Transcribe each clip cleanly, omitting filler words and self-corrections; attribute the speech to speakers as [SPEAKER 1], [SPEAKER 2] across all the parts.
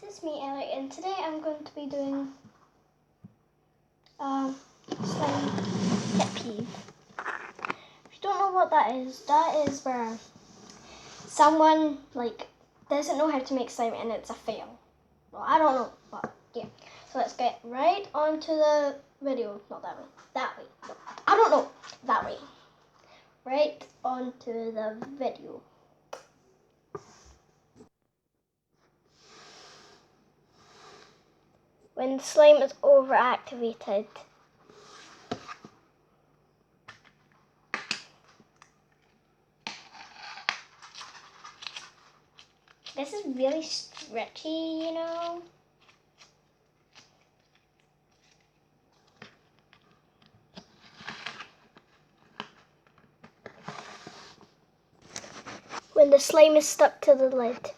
[SPEAKER 1] guys, it's me, Ellarie, and today I'm going to be doing slime pet peeve. If you don't know what that is where someone doesn't know how to make slime and it's a fail. Well, I don't know, but yeah. So let's get right onto the video. Not that way. That way. No, I don't know. That way. Right onto the video. When slime is overactivated, this is really stretchy, you know. When the slime is stuck to the lid.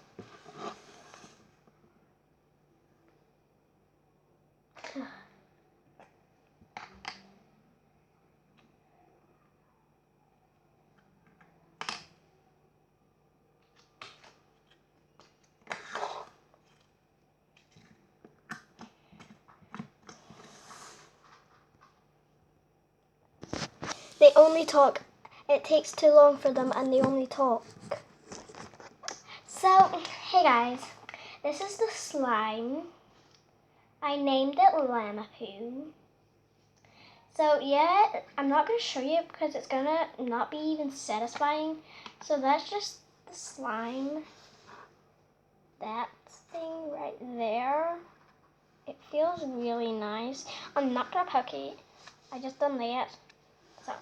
[SPEAKER 1] They only talk. It takes too long for them and they only talk. So, hey guys, this is the slime. I named it Lamapoo. So yeah, I'm not going to show you because it's going to not be even satisfying. So that's just the slime. That thing right there. It feels really nice. I'm not going to poke it. I just done that. So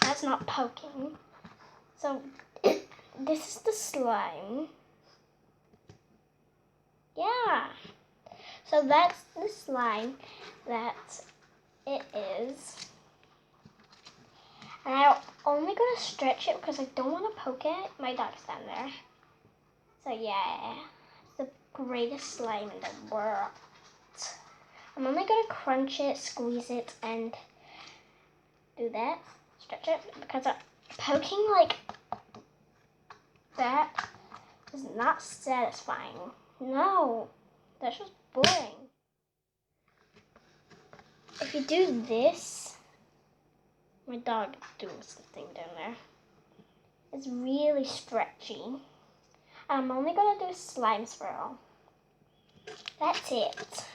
[SPEAKER 1] that's not poking. So this is the slime. Yeah. So that's the slime that it is. And I'm only going to stretch it because I don't want to poke it. My dog's down there. So yeah, it's the greatest slime in the world. I'm only going to crunch it, squeeze it, and do that. Stretch it because poking like that is not satisfying. No, that's just boring. If you do this, my dog is doing something down there. It's really stretchy. I'm only going to do slime swirl. That's it.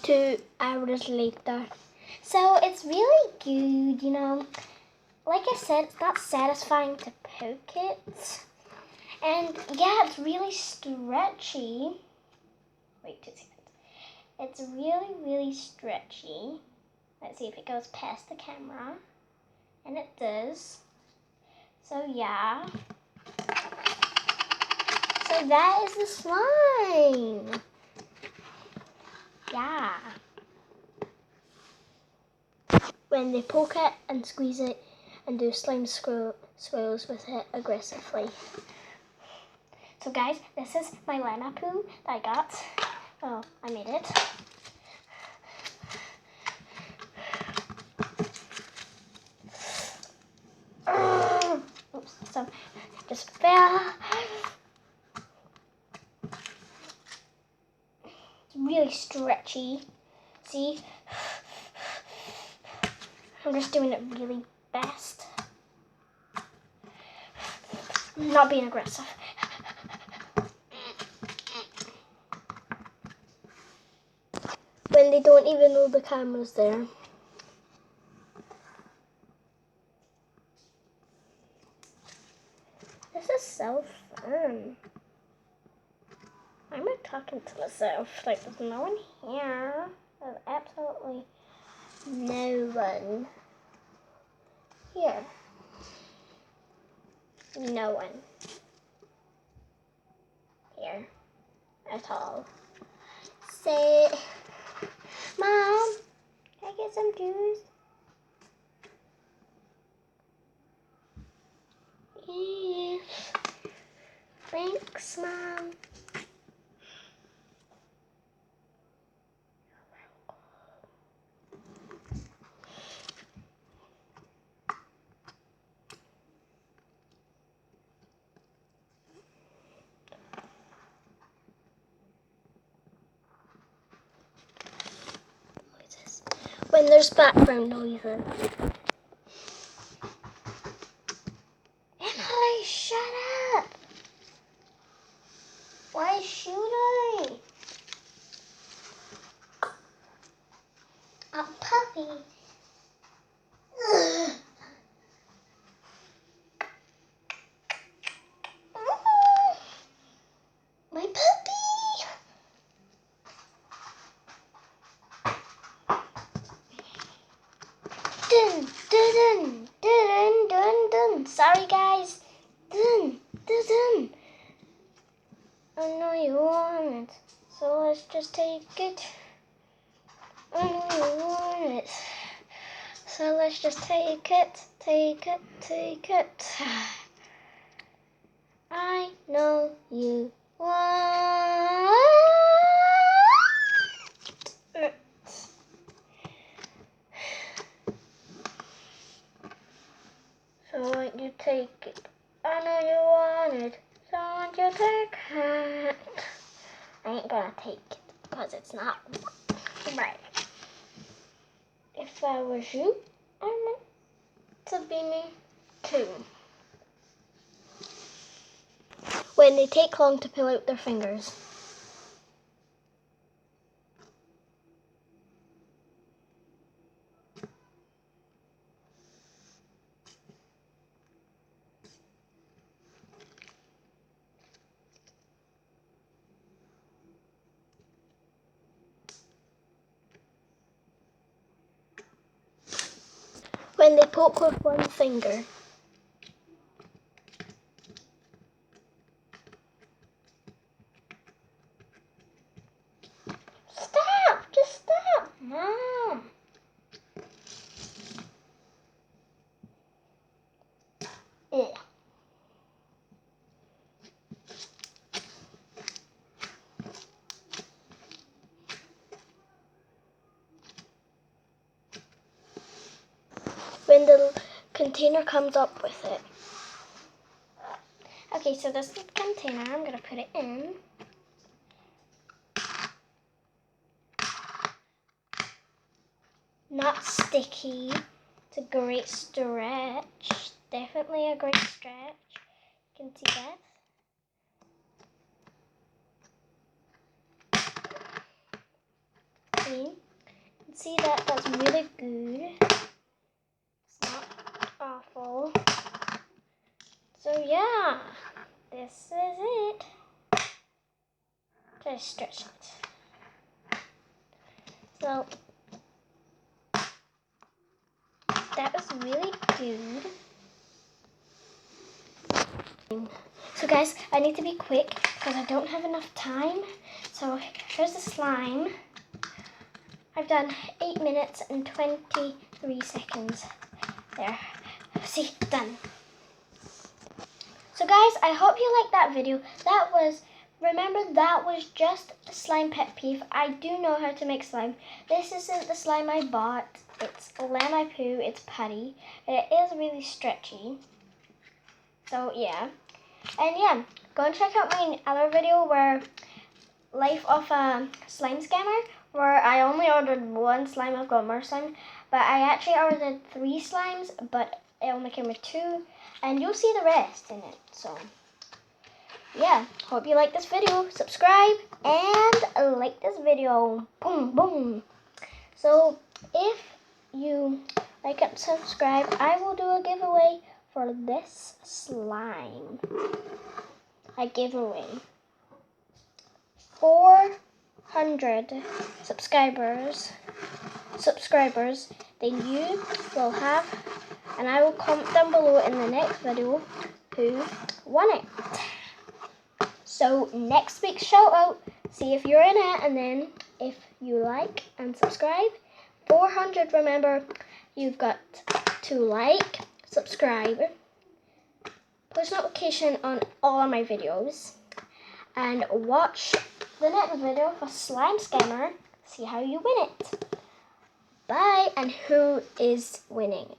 [SPEAKER 1] 2 hours later. So it's really good, you know. Like I said, it's not satisfying to poke it. And yeah, it's really stretchy. Wait 2 seconds. It's really, really stretchy. Let's see if it goes past the camera. And it does. So yeah. So that is the slime. Yeah. When they poke it and squeeze it and do slime swirls with it aggressively. So guys, this is my Lamapoo that I got. Oh, I made it. Oops, so just fell. It's really stretchy. See? I'm just doing it really fast. I'm not being aggressive. When they don't even know the camera's there. This is so fun. I'm not talking to myself. Like, there's no one here. There's absolutely no one here. No one here at all. Say, Mom, can I get some juice? Yes. Thanks, Mom. when there's background noises. Ellarie, shut up! Why should I? A puppy. Ugh. My puppy. Dun, dun, dun, dun, dun, dun. Sorry, guys. Dun, dun, dun. I know you want it, so let's just take it. I know you want it, so let's just take it, take it, take it. I know you want it. So won't you take it? I know you want it, so won't you take it? I ain't gonna take it because it's not right. If I was you, I want to be me too. When they take long to pull out their fingers. When they poke with one finger. Stop! Just stop! Mom! Ugh. When the container comes up with it. Okay, so this is the container. I'm going to put it in. Not sticky. It's a great stretch. Definitely a great stretch. You can see that. See? You can see that that's really good. It's not awful. So yeah, this is it. Just stretch it. So that was really good. So guys, I need to be quick because I don't have enough time. So here's the slime. I've done 8 minutes and 23 seconds. There. See, done. So guys, I hope you liked that video. Remember that was just a slime pet peeve. I do know how to make slime. This isn't the slime I bought. It's Ellarie Poo. It's putty. It is really stretchy. So yeah. And yeah, go and check out my other video where Life of a Slime Scammer, where I only ordered one slime. I've got more slime. But I actually ordered 3 slimes, but it only came with 2. And you'll see the rest in it. So yeah, hope you like this video. Subscribe and like this video. Boom, boom. So if you like and subscribe, I will do a giveaway for this slime. I give away 400 subscribers, then you will have, and I will comment down below in the next video who won it. So next week's shout out, see if you're in it, and then if you like and subscribe, 400, remember, you've got to like, subscribe, push notification on all of my videos, and watch the next video for Slime Scammer, see how you win it. Bye, and who is winning?